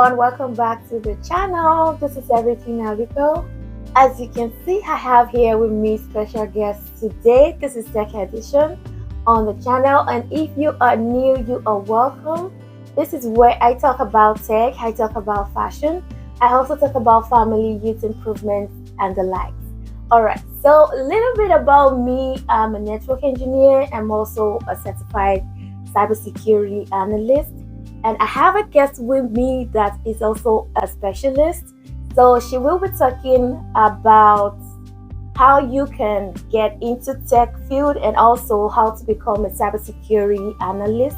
everyone, welcome back to the channel. This is Everything Navigo. As you can see, I have here with me special guests today. This is Tech Edition on the channel, and if you are new, you are welcome. This is where I talk about tech, I talk about fashion, I also talk about family, youth improvement, and the likes. Alright, so a little bit about me. I'm a network engineer. I'm also a certified cybersecurity analyst. And I have a guest with me that is also a specialist. So she will be talking about how you can get into tech field and also how to become a cybersecurity analyst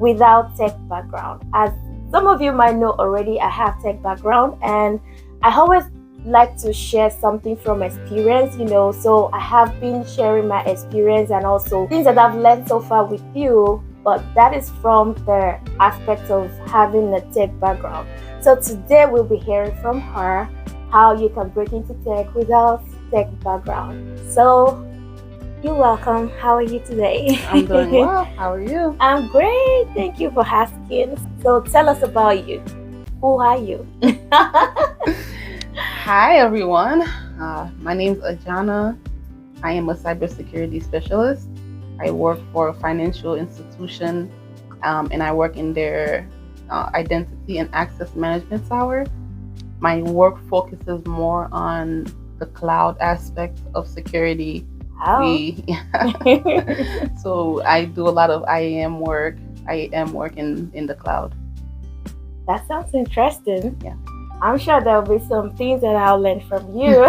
without tech background. As some of you might know already, I have tech background, and I always like to share something from experience, so I have been sharing my experience and also things that I've learned so far with you, but that is from the aspect of having a tech background. So today we'll be hearing from her how you can break into tech without tech background. So you're welcome. How are you today? I'm doing well. How are you? I'm great. Thank you for asking. So tell us about you. Who are you? Hi, everyone. My name is Ajana. I am a cybersecurity specialist. I work for a financial institution, and I work in their identity and access management tower. My work focuses more on the cloud aspect of security. So I do a lot of IAM work. I am working in the cloud. That sounds interesting. Yeah. I'm sure there'll be some things that I'll learn from you.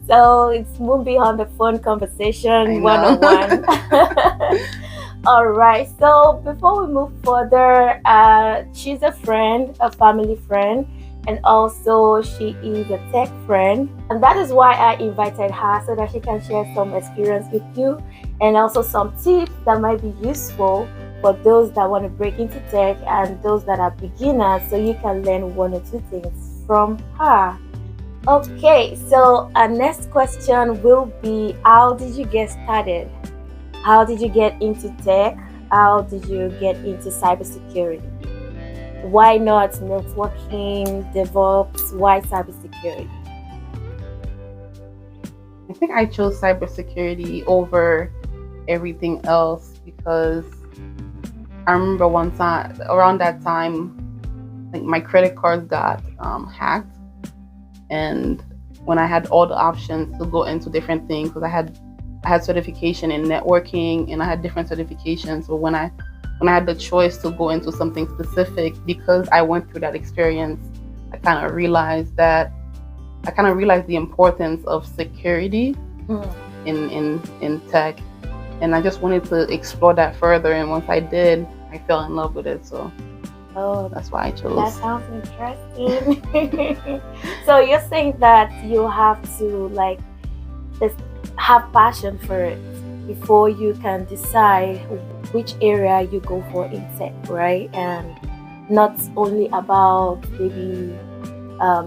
So it's moving on the phone conversation one-on-one. All right. So before we move further, she's a friend, a family friend, and also she is a tech friend. And that is why I invited her, so that she can share some experience with you and also some tips that might be useful for those that want to break into tech and those that are beginners, so you can learn one or two things from her. Okay, so our next question will be, how did you get started? How did you get into tech? How did you get into cybersecurity? Why not networking, DevOps? Why cybersecurity? I think I chose cybersecurity over everything else because I remember one time, around that time, like my credit cards got hacked. And when I had all the options to go into different things, because I had certification in networking and I had different certifications. So when I had the choice to go into something specific, because I went through that experience, I kind of realized the importance of security in tech. And I just wanted to explore that further. And once I did, I fell in love with it. So that's why I chose. That sounds interesting. So you're saying that you have to just have passion for it before you can decide which area you go for in tech, right? And not only about maybe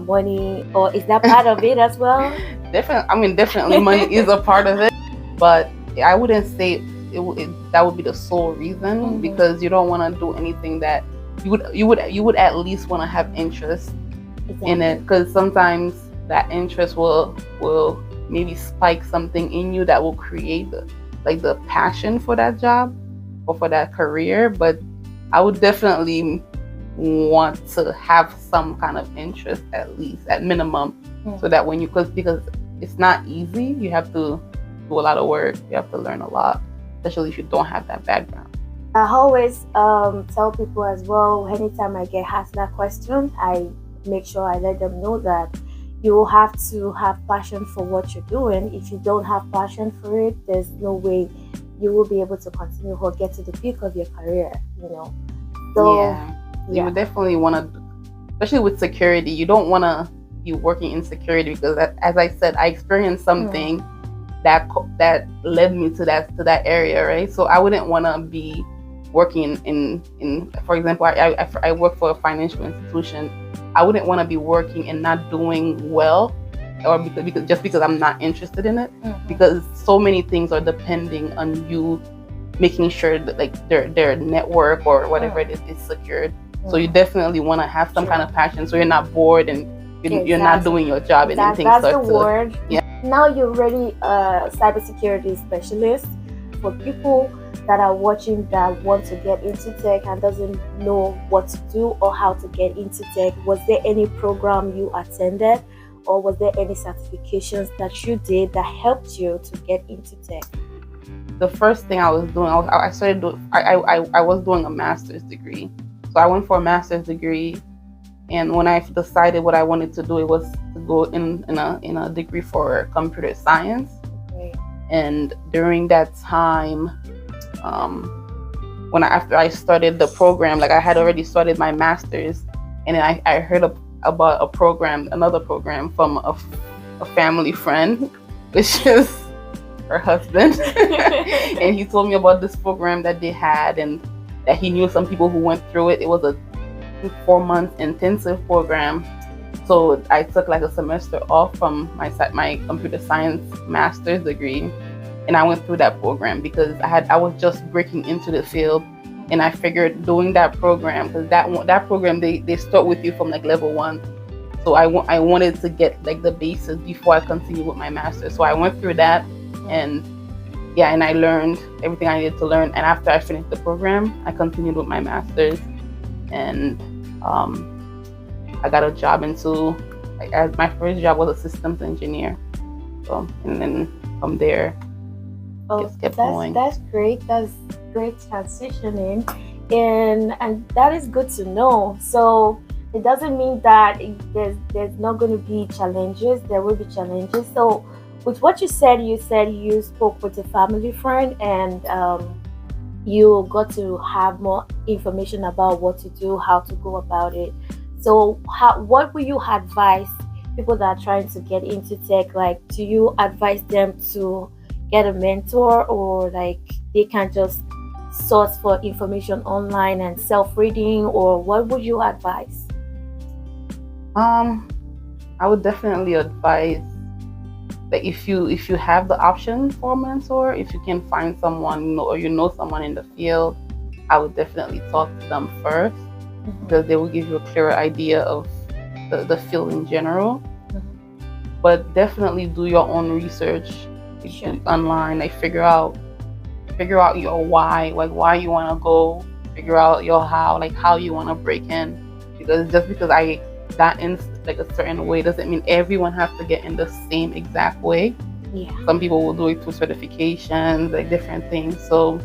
money, or is that part of it as well? Definitely money is a part of it, but I wouldn't say that would be the sole reason, because you don't want to do anything that you would at least want to have interest in it, because sometimes that interest will maybe spike something in you that will create the passion for that job or for that career. But I would definitely want to have some kind of interest, at least at minimum, so that when because it's not easy, you have to do a lot of work, you have to learn a lot, especially if you don't have that background. I always tell people as well, anytime I get asked that question, I make sure I let them know that you have to have passion for what you're doing. If you don't have passion for it, there's no way you will be able to continue or get to the peak of your career, So you would definitely want to, especially with security, you don't want to be working in security, because as I said, I experienced something that led me to that area, right? So I wouldn't want to be working in for example, I work for a financial institution. I wouldn't want to be working and not doing well, or because I'm not interested in it, because so many things are depending on you making sure that their network or whatever it is secured. So you definitely want to have some kind of passion, so you're not bored and you're not doing your job and then things that's start the word. Yeah. Now you're really a cybersecurity specialist. For people that are watching that want to get into tech and doesn't know what to do or how to get into tech, was there any program you attended, or was there any certifications that you did that helped you to get into tech? The first thing I was doing, I was doing a master's degree. So I went for a master's degree, and when I decided what I wanted to do, it was to go in a degree for computer science. Okay. And during that time, after I started the program, like I had already started my master's, and then I heard about another program from a family friend, which is her husband. And he told me about this program that they had and that he knew some people who went through it. It was a 4-month intensive program. So I took like a semester off from my computer science master's degree, and I went through that program because I was just breaking into the field, and I figured doing that program, because that program they start with you from like level 1. So I wanted to get like the basis before I continue with my master's. So I went through that, and I learned everything I needed to learn. And after I finished the program, I continued with my master's, and I got a job my first job was a systems engineer. So, and then from there, just kept going. That's great. That's great transitioning, and that is good to know. So it doesn't mean that there's not going to be challenges. There will be challenges. So with what you said you spoke with a family friend, and you got to have more information about what to do, how to go about it. So what will you advise people that are trying to get into tech? Like, do you advise them to get a mentor, or like they can just source for information online and self-reading, or what would you advise? I would definitely advise that if you have the option for a mentor, if you can find someone or someone in the field, I would definitely talk to them first, because they will give you a clearer idea of the field in general. But definitely do your own research online, like figure out your why, like why you want to go, figure out your how you want to break in, because just because I got in like a certain way doesn't mean everyone has to get in the same exact way. Some people will do it through certifications, like different things. So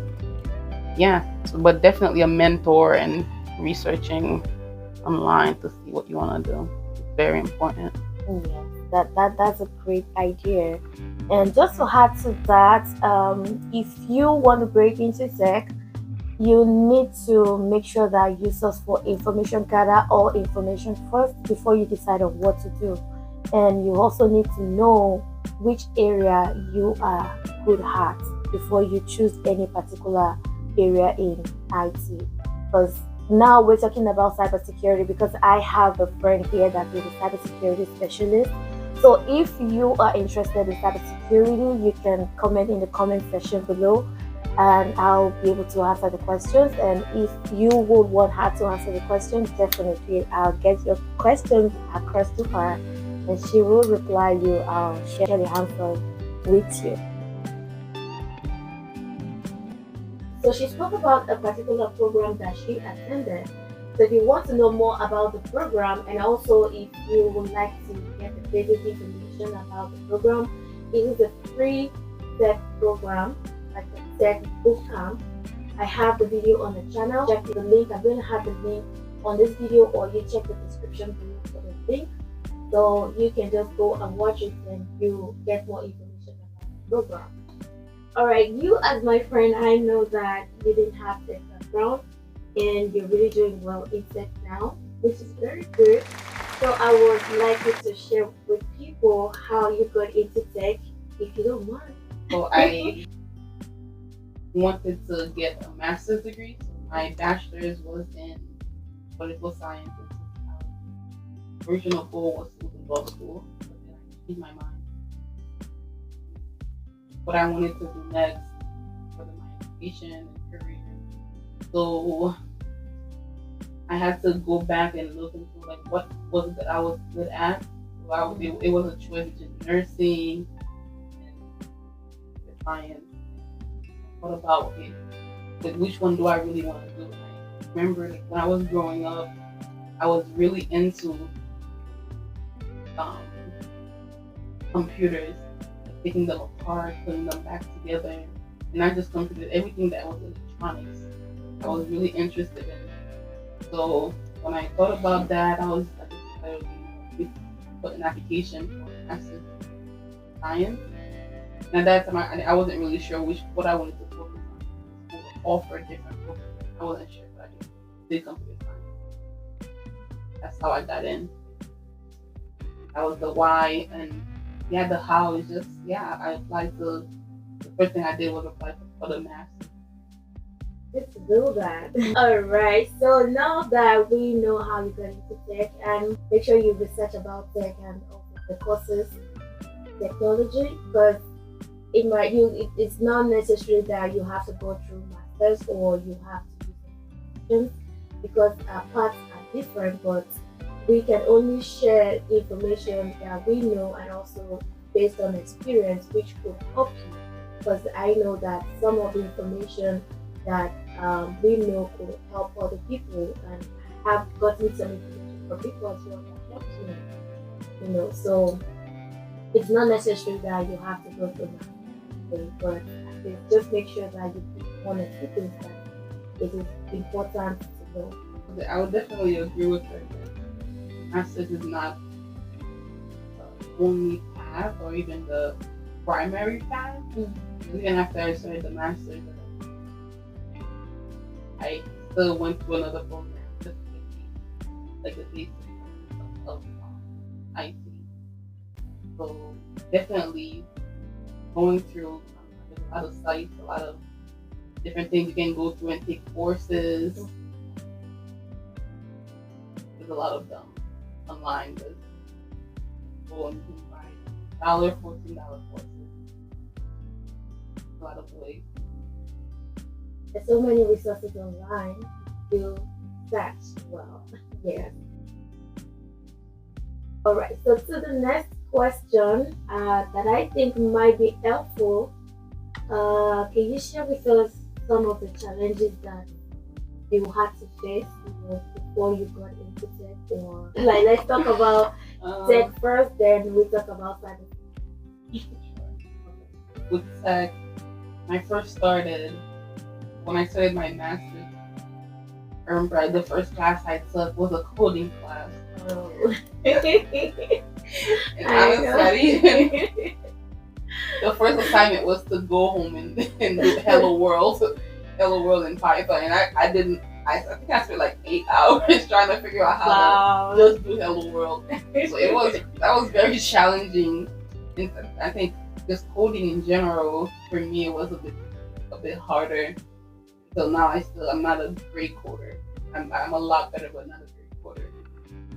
but definitely a mentor and researching online to see what you want to do is very important. Yes, that's a great idea. And just to add to that, if you want to break into tech, you need to make sure that you source for information, gather all information first before you decide on what to do. And you also need to know which area you are good at before you choose any particular area in IT. Because now we're talking about cybersecurity, because I have a friend here that is a cybersecurity specialist. So if you are interested in cybersecurity, you can comment in the comment section below, and I'll be able to answer the questions. And if you would want her to answer the questions, definitely I'll get your questions across to her, and she will reply you. I'll share the answer with you. So she spoke about a particular program that she attended. So if you want to know more about the program, and also if you would like to get the basic information about the program, it is a free tech program, like a tech bootcamp. I have the video on the channel. Check the link. I'm going to have the link on this video, or you check the description below for the link. So you can just go and watch it, and you get more information about the program. Alright, you as my friend, I know that you didn't have tech background, and you're really doing well in tech now, which is very good. So I would like you to share with people how you got into tech, if you don't mind. So I wanted to get a master's degree. So my bachelor's was in political science. Original goal was to go to law school, but then I changed my mind. What I wanted to do next for my education and career. So I had to go back and look into like what was it that I was good at. So it was a choice between nursing and science. What about it? Like, which one do I really want to do? I remember like, when I was growing up, I was really into computers, like, taking them apart, putting them back together, and I just completed everything that was electronics. I was really interested in it. So when I thought about that, I decided to put an application for master's in science. And at that time, I wasn't really sure what I wanted to focus on. School offered different focus. I wasn't sure, but I did computer science. That's how I got in. That was the why, and the how is just I applied to. The first thing I did was apply for the master's. Let's do that. Alright, so now that we know how you got into tech, and make sure you research about tech and also the courses, technology, because it's not necessary that you have to go through masters or you have to do some questions, because our paths are different, but we can only share information that we know and also based on experience which could help you, because I know that some of the information that we know could help other people, and have gotten some information from people as well that helps me. So it's not necessary that you have to go through that, but just make sure that you pick one or two things that it is important to know. I would definitely agree with her that masters is not the only path or even the primary path. Even after I started the master's, I still went to another program just to get like the basics of IT. So definitely going through a lot of sites, a lot of different things you can go through and take courses. There's a lot of them online. There's go and you can buy $14 courses. A lot of ways. There's so many resources online. You search well. Yeah. Alright, so to the next question that I think might be helpful, can you share with us some of the challenges that you had to face before you got into tech? Or like, let's talk about tech first, then we talk about cybersecurity. With tech, when I started my master's, I remember the first class I took was a coding class. Oh. And honestly, the first assignment was to go home and do Hello World in Python, and I think I spent like 8 hours trying to figure out how to just do Hello World. So that was very challenging. And I think just coding in general for me it was a bit harder. So now I'm not a great coder. I'm a lot better, but not a great coder.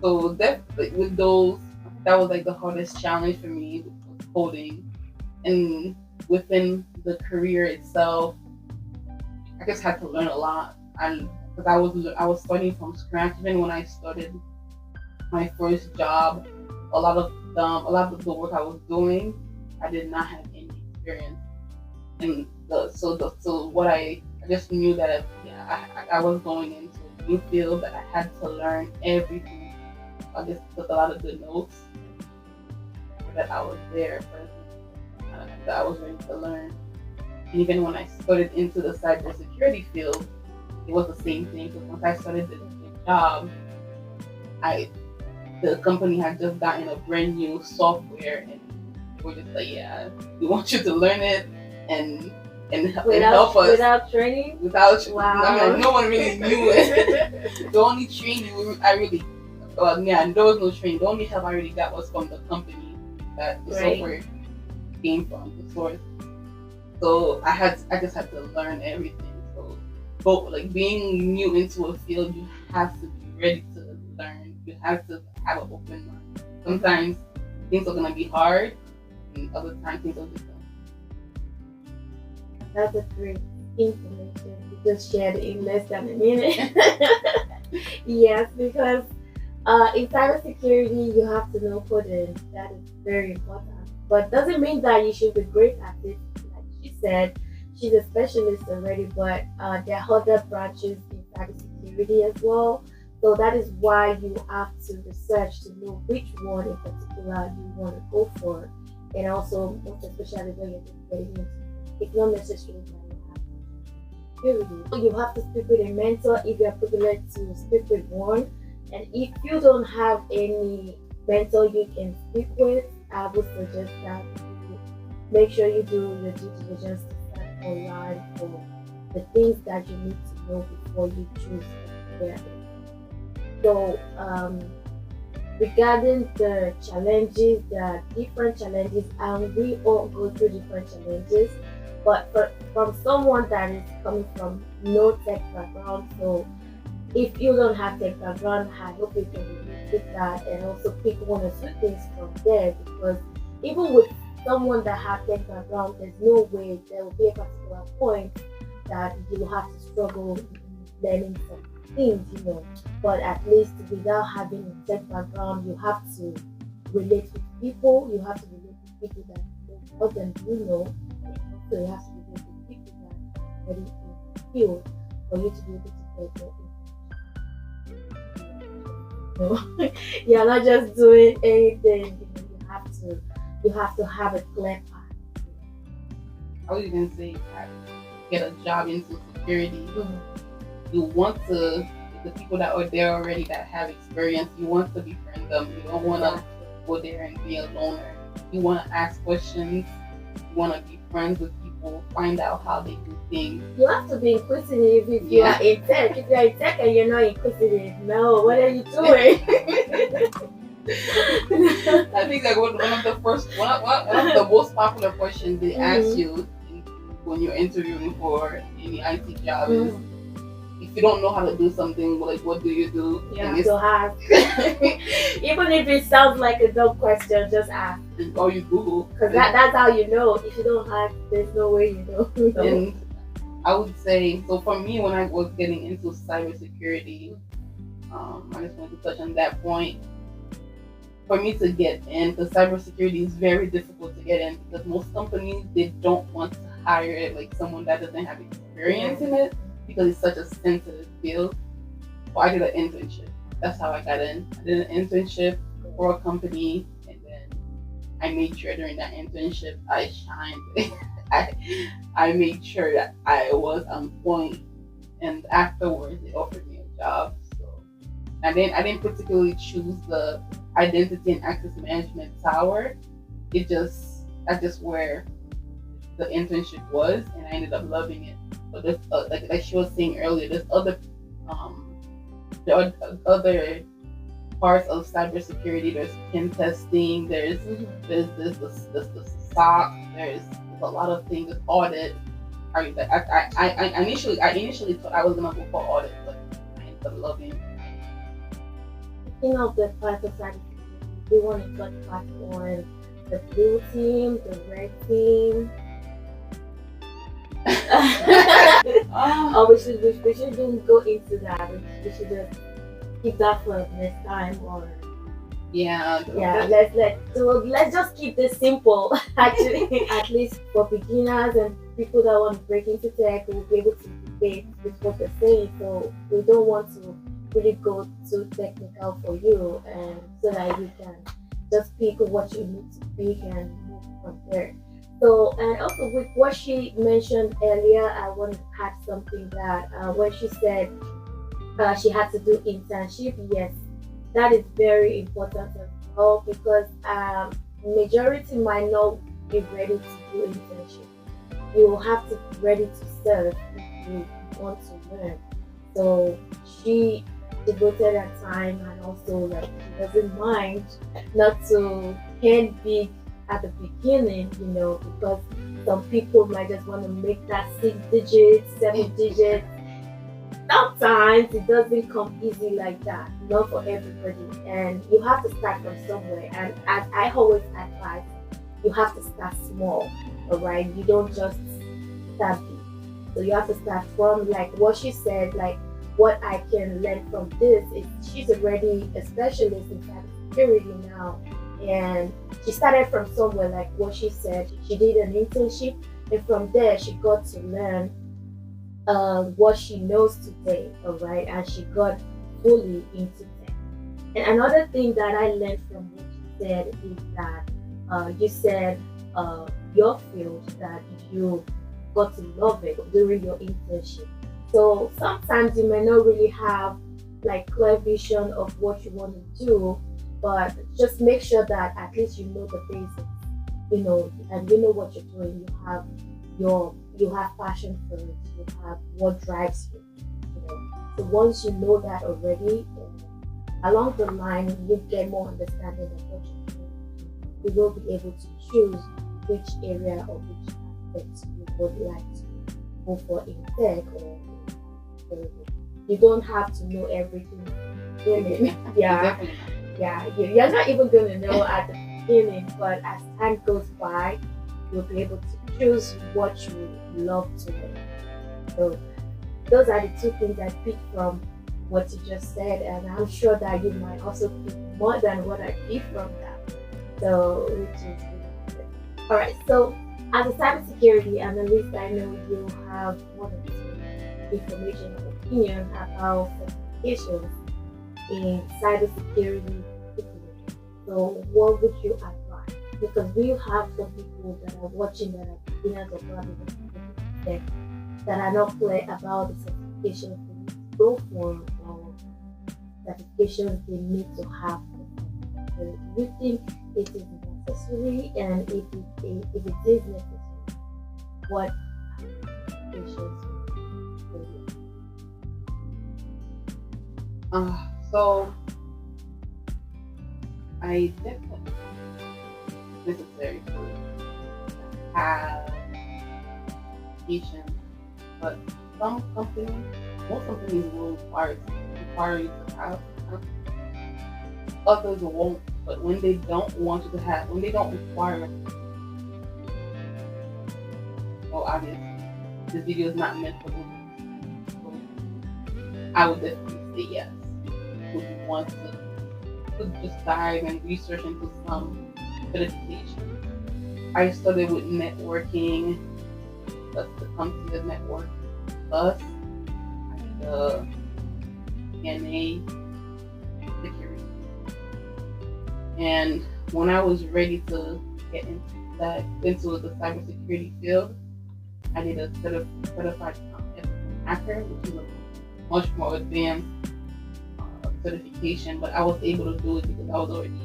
So definitely with those, that was like the hardest challenge for me was coding. And within the career itself, I just had to learn a lot. And because I was starting from scratch. Even when I started my first job, a lot of the work I was doing, I did not have any experience. And so what I just knew that I was going into a new field that I had to learn everything. I just took a lot of good notes that I was there that I was ready to learn. And even when I started into the cybersecurity field, it was the same thing. Because once I started the job, the company had just gotten a brand new software, and they were just like, we want you to learn it and help us without training. I mean, no one really knew it. The only training there was no training. The only help I really got was from the company that the software came from, the source. So I just had to learn everything. So, but like being new into a field, you have to be ready to learn. You have to have an open mind. Sometimes things are gonna be hard, and other times things are just That's a great information you just shared in less than a minute. Yes, because in cybersecurity, you have to know coding. That is very important. But doesn't mean that you should be great at it. Like she said, she's a specialist already, but there are other branches in cybersecurity as well. So that is why you have to research to know which one in particular you want to go for. And also, most especially when you're just getting into it, it's not necessarily that you have security. You have to speak with a mentor if you are privileged to speak with one. And if you don't have any mentor you can speak with, I would suggest that you make sure you do your due diligence to start online for the things that you need to know before you choose where. So, regarding the challenges, there are different challenges, and we all go through different challenges. But from someone that is coming from no tech background, so if you don't have tech background, I hope you can relate with that and also pick one or two things from there, because even with someone that has tech background, there's no way there will be a particular point that you will have to struggle learning some things. But at least without having a tech background, you have to relate with people, you have to relate with people that know more than you know, and also you have to relate with people that are already in the field for you to be able to get your you're not just doing anything. You have to have a clear path. I would even say that get a job into security. Mm-hmm. You want to the people that are there already that have experience. You want to befriend them. You don't want to go there and be a loner. You want to ask questions. You want to be friends with people. Find out how they do things. You have to be inquisitive if you are in tech. If you are in tech and you're not inquisitive, no, what are you doing? I think that one of the most popular questions they ask you when you're interviewing for any IT job is, if you don't know how to do something, like what do you do? Yeah, so ask. Even if it sounds like a dumb question, just ask. Or you Google. Because that's how you know. If you don't ask, there's no way you know. And I would say, so for me, when I was getting into cybersecurity, I just want to touch on that point. For me to get in, because cybersecurity is very difficult to get in, because most companies, they don't want to hire like someone that doesn't have experience in it, because it's such a sensitive field. So I did an internship. That's how I got in. I did an internship for a company, and then I made sure during that internship I shined. I made sure that I was on point, and afterwards they offered me a job. So I didn't particularly choose the identity and access management tower. That's just where the internship was, and I ended up loving it. But there's like she was saying earlier, there's other other parts of cybersecurity. There's pen testing. There's the SOC. There's a lot of things. There's audit. I initially thought I was gonna go for audit, but I ended up loving it. Speaking of the parts of cybersecurity, we want to touch back on the blue team, the red team. We shouldn't go into that. We should just keep that for next time, or let's just keep this simple. Actually, at least for beginners and people that want to break into tech, we'll be able to debate with what they're saying. So we don't want to really go too technical for you, and so that you can just pick what you need to pick and move from there. So, and also with what she mentioned earlier, I want to add something that when she said she had to do internship, yes, that is very important as well, because majority might not be ready to do internship. You will have to be ready to serve if you want to learn. So she devoted her time, and also like she doesn't mind not to hand big at the beginning, because some people might just want to make that 6 digits, 7 digits. Sometimes it doesn't come easy like that, not for everybody, and you have to start from somewhere. And as I always advise, you have to start small, alright? You don't just start big. So you have to start from, like what she said, like what I can learn from this is she's already a specialist in cybersecurity now, and she started from somewhere like what she said. She did an internship, and from there she got to learn what she knows today. All right, and she got fully into tech. And another thing that I learned from what you said is that you said your field that you got to love it during your internship. So sometimes you may not really have like clear vision of what you want to do, but just make sure that at least you know the basics, and you know what you're doing. You have passion for it. You have what drives you. So once you know that already, along the line you get more understanding of what you're doing. You will be able to choose which area or which aspect you would like to go for in tech or you don't have to know everything. Yeah, yeah. You're not even gonna know at the beginning, but as time goes by, you'll be able to choose what you love to learn. So those are the two things I picked from what you just said, and I'm sure that you might also pick more than what I picked from that. So which is really good. All right. So as a cybersecurity analyst, I know you have more than information and opinion about certifications in cybersecurity. So what would you advise? Because we have some people that are watching that are beginners or probably that are not clear about the certifications they need to go for or certifications they need to have. So do you think it is necessary, and if it is necessary, what certifications? So I definitely necessary to have patience, but most companies will require you to have. Others won't, but when they don't require, well, obviously, this video is not meant for women. So I would definitely say yes. Would you want to just dive and research into some certification? I started with networking. That's the company of network plus. I did the DNA security. And when I was ready to get into the cybersecurity field, I did a certified hacker, which is a much more advanced certification, but I was able to do it because I was already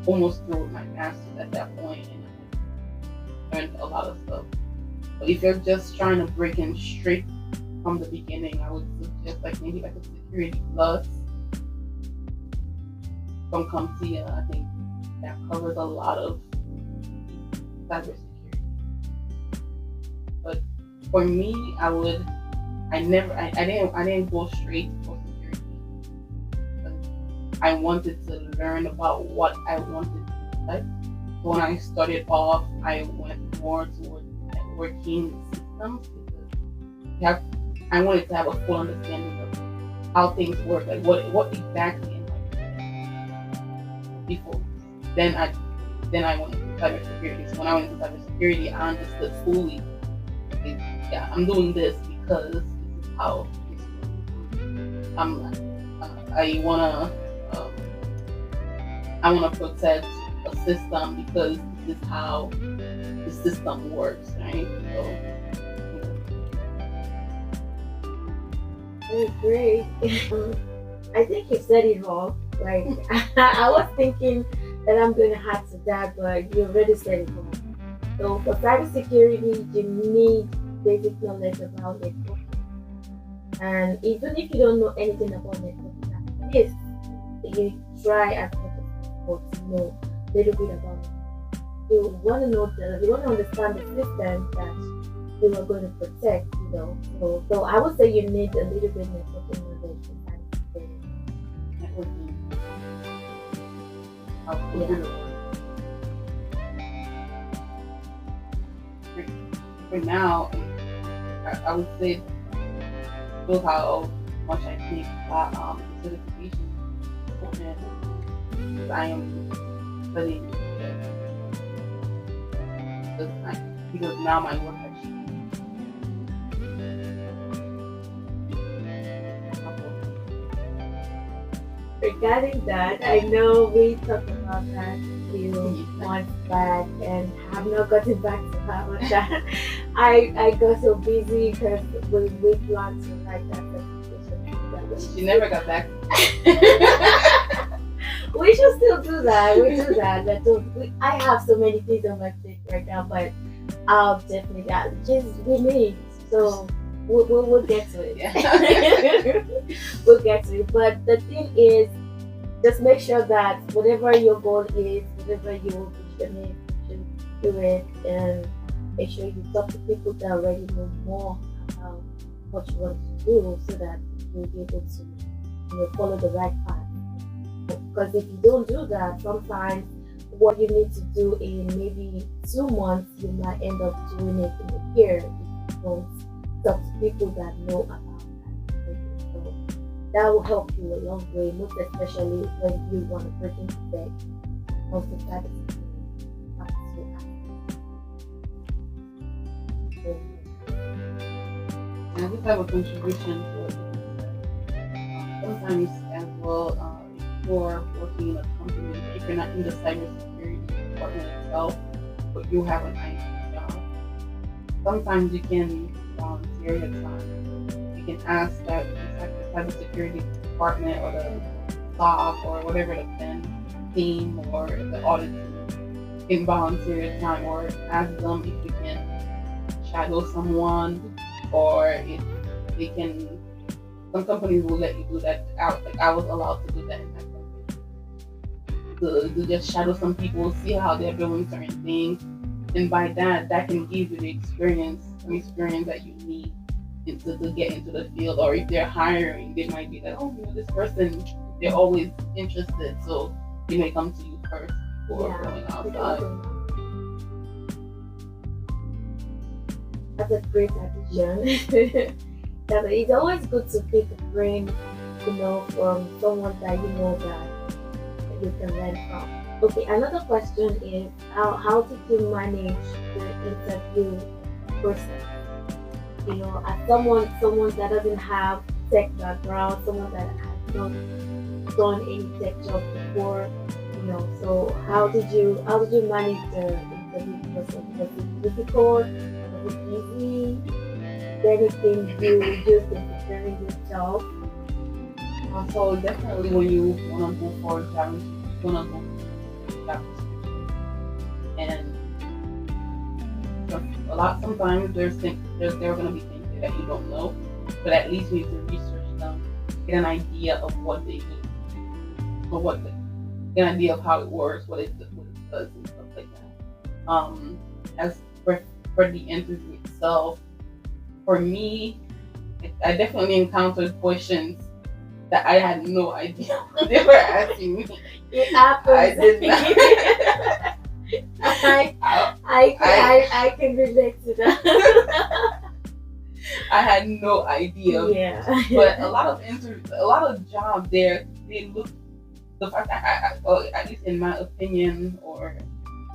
almost through with my master's at that point, and I learned a lot of stuff. But if you're just trying to break in straight from the beginning, I would suggest maybe a security plus from CompTIA. I think that covers a lot of cybersecurity. But for me, I didn't go straight for security. I wanted to learn about what I wanted to study. So when I started off, I went more towards networking systems because I wanted to have a full understanding of how things work, like what exactly am I before. Then I went into cybersecurity. So when I went into cybersecurity, I understood fully. I'm doing this because this is how this works. I wanna protect a system because this is how the system works, right? So. Very great. I think you said it all. Like I was thinking that I'm gonna add to that, but you already said it all. So for cybersecurity, you need basic knowledge about networking. And even if you don't know anything about networking, at least you try as much as possible to know a little bit about it. You want to understand the system that you are going to protect, So I would say you need a little bit of networking knowledge for cybersecurity. Networking. For now, I would say shows how much I think that the certification is important because I am studying because now my work has changed. Regarding that, I know we talked about that a few months back and have not gotten back to that on that. I got so busy because we planned to write that presentation. She never got back. We should still do that. We do that. I have so many things on my plate right now, but I'll definitely just we need so. We'll get to it. Yeah. We'll get to it. But the thing is, just make sure that whatever your goal is, whatever your vision is, you should do it and make sure you talk to people that already know more about what you want to do so that you'll be able to follow the right path. Because if you don't do that, sometimes what you need to do in maybe 2 months, you might end up doing it in a year if you don't talk to people that know about that. So that will help you a long way, most especially when you want to break into tech, most of that is and I just have a contribution to it. Sometimes as well, if you're working in a company, if you're not in the cybersecurity department itself, but you have an IT job, sometimes you can volunteer your time. You can ask that the cybersecurity department or the SOC or whatever the pen team or the audit team can volunteer your time or ask them if you can shadow someone or if they can. Some companies will let you do that. I was allowed to do that in my company. To just shadow some people, see how they're doing certain things, and by that can give you the experience that you need to get into the field. Or if they're hiring, they might be like, oh, this person, they're always interested, so they may come to you first before going outside. That's a great addition. It's always good to pick a brain, from someone that you know that you can learn from. Okay, another question is how did you manage the interview process? As someone that doesn't have tech background, someone that has not done any tech job before, so how did you manage the interview process? Was it difficult? Was it easy? Anything you used in preparing yourself? So definitely when you want to go for a job, you want to go for a job description. And sometimes there are going to be things that you don't know, but at least you need to research them, get an idea of what they do, or get an idea of how it works, what it does, and stuff like that. As for the interview itself, for me, I definitely encountered questions that I had no idea what they were asking me. It happens. I did not. I can relate to that. I had no idea. Yeah. But a lot of jobs there, they look, the fact that at least in my opinion or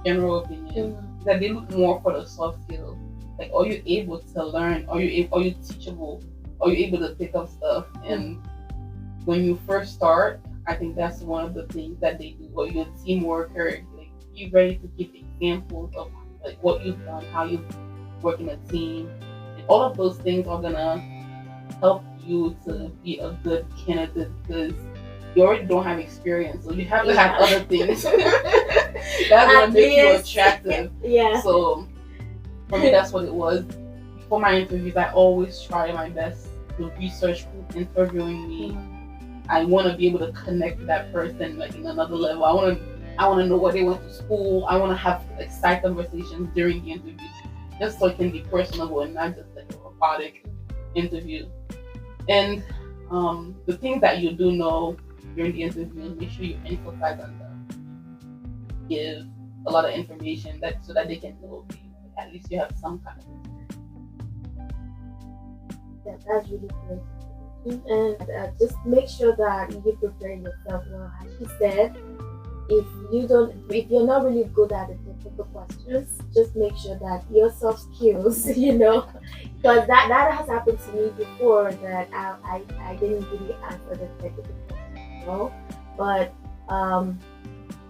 general opinion, that they look more for the soft skills. Like, are you able to learn? Are you teachable? Are you able to pick up stuff? And when you first start, I think that's one of the things that they do. Or you're a team worker, like, be ready to give examples of like what you've done, how you work in a team, and all of those things are gonna help you to be a good candidate because you already don't have experience, so you have to have other things that's gonna make you attractive. Yeah. So for me, that's what it was. Before my interviews, I always try my best to research who's interviewing me. I want to be able to connect with that person like in another level. I want to know where they went to school. I want to have like side conversations during the interviews, just so it can be personable and not just like a robotic interview. And the things that you do know during the interview, make sure you emphasize on them. Give a lot of information so that they can know you. At least you have some kind of. Yeah, that's really great. And just make sure that you prepare yourself well. As she said, if you're not really good at the technical questions, just make sure that your soft skills, because that has happened to me before, that I didn't really answer the technical questions, but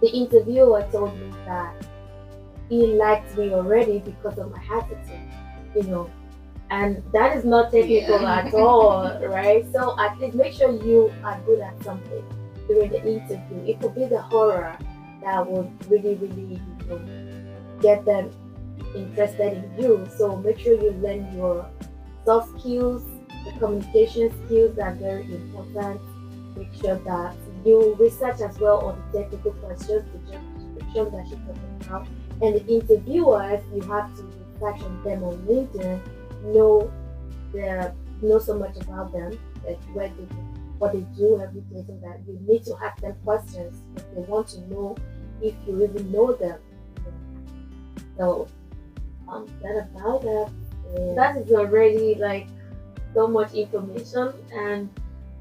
the interviewer told me that he liked me already because of my attitude, you know, and that is not technical at all, right? So at least make sure you are good at something during the interview. It could be the horror that would really, really, get them interested in you. So make sure you learn your soft skills, the communication skills are very important. Make sure that you research as well on the technical questions, the job description that she talked about, and the interviewers, you have to research on them on LinkedIn, know so much about them, like what they do every day, so that you need to ask them questions if they want to know if you even know them. So that about that. That is already like so much information, and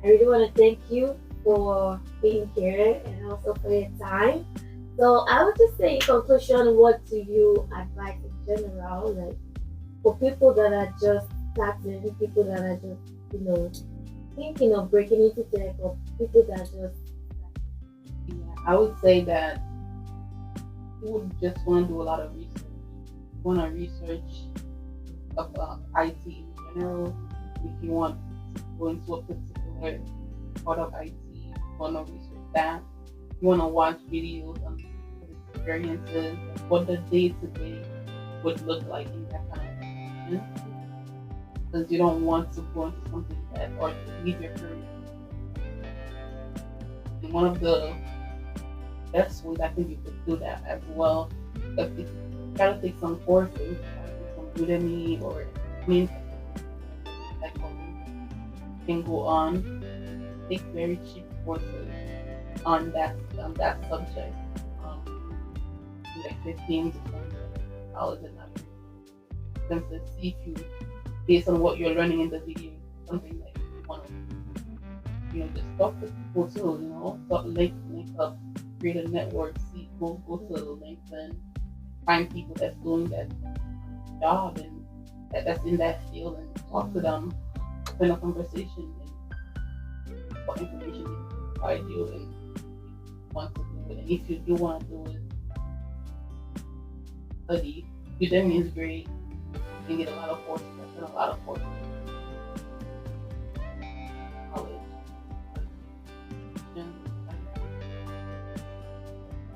I really want to thank you for being here and also for your time. So I would just say in conclusion, what do you advise in general, like for people that are just starting, people that are just, thinking of breaking into tech, or people that just I would say that you would just want to do a lot of research. You want to research about IT in general. If you want to go into a particular part of IT, you want to research that. You want to watch videos on experiences, what the day-to-day would look like in that kind of environment. Because you don't want to go into something that, or leave your career. And one of the best ways I think you could do that as well, if you try to take some courses, like some Udemy or that can go on, take very cheap courses on that subject, like 15 to $20 an hour. Then to see if you, based on what you're learning in the video, something that you want to, just talk to people too, so link up, create a network, go to LinkedIn, find people that's doing that job and that's in that field, and talk to them, open a conversation, and what information they provide you and want to do it. And if you do want to do it, study. Udemy is great. You can get a lot of courses. I've done a lot of courses. College.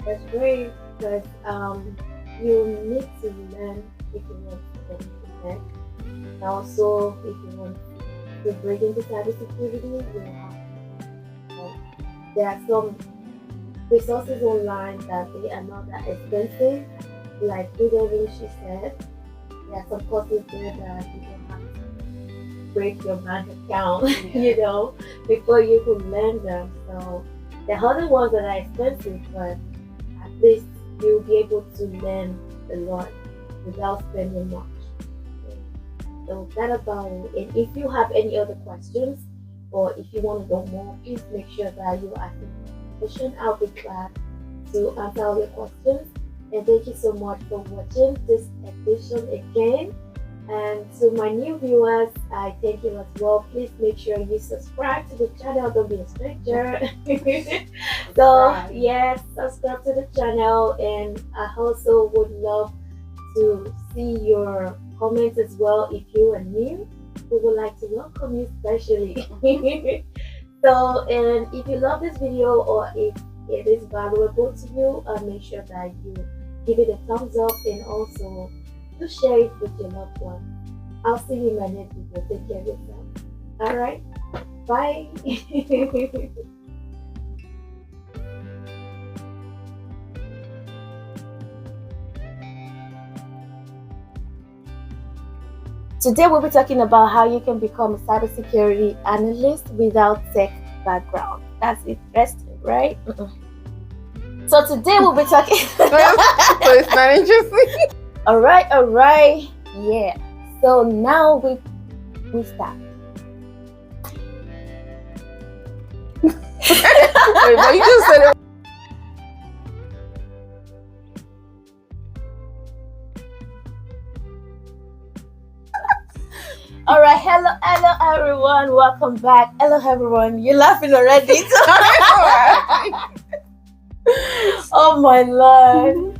That's great, because you need to learn if you want to get into tech. And also, if you want to break into cybersecurity, you have to. There are some resources online that they are not that expensive, like Udemy, she said. There are some courses there that you don't have to break your bank account, before you could learn them. So there are other ones that are expensive, but at least you'll be able to learn a lot without spending much. So that about it. And if you have any other questions, or if you want to know more, please make sure that you ask me a question. I'll be glad to answer all your questions. And thank you so much for watching this edition again. And to my new viewers, I thank you as well. Please make sure you subscribe to the channel. Don't be a stranger. So yes, subscribe to the channel. And I also would love to see your comments as well. If you are new, we would like to welcome you especially. So, and if you love this video, or if it is valuable to you, make sure that you give it a thumbs up, and also to share it with your loved ones. I'll see you in my next video. Take care of yourself. Alright? Bye. Today we'll be talking about how you can become a cybersecurity analyst without tech background. That's interesting, right? So today we'll be talking. So it's not interesting. All right. Yeah. So now we start. Wait, but you just said it. All right, hello everyone. Welcome back. Hello everyone. You're laughing already. Oh my Lord.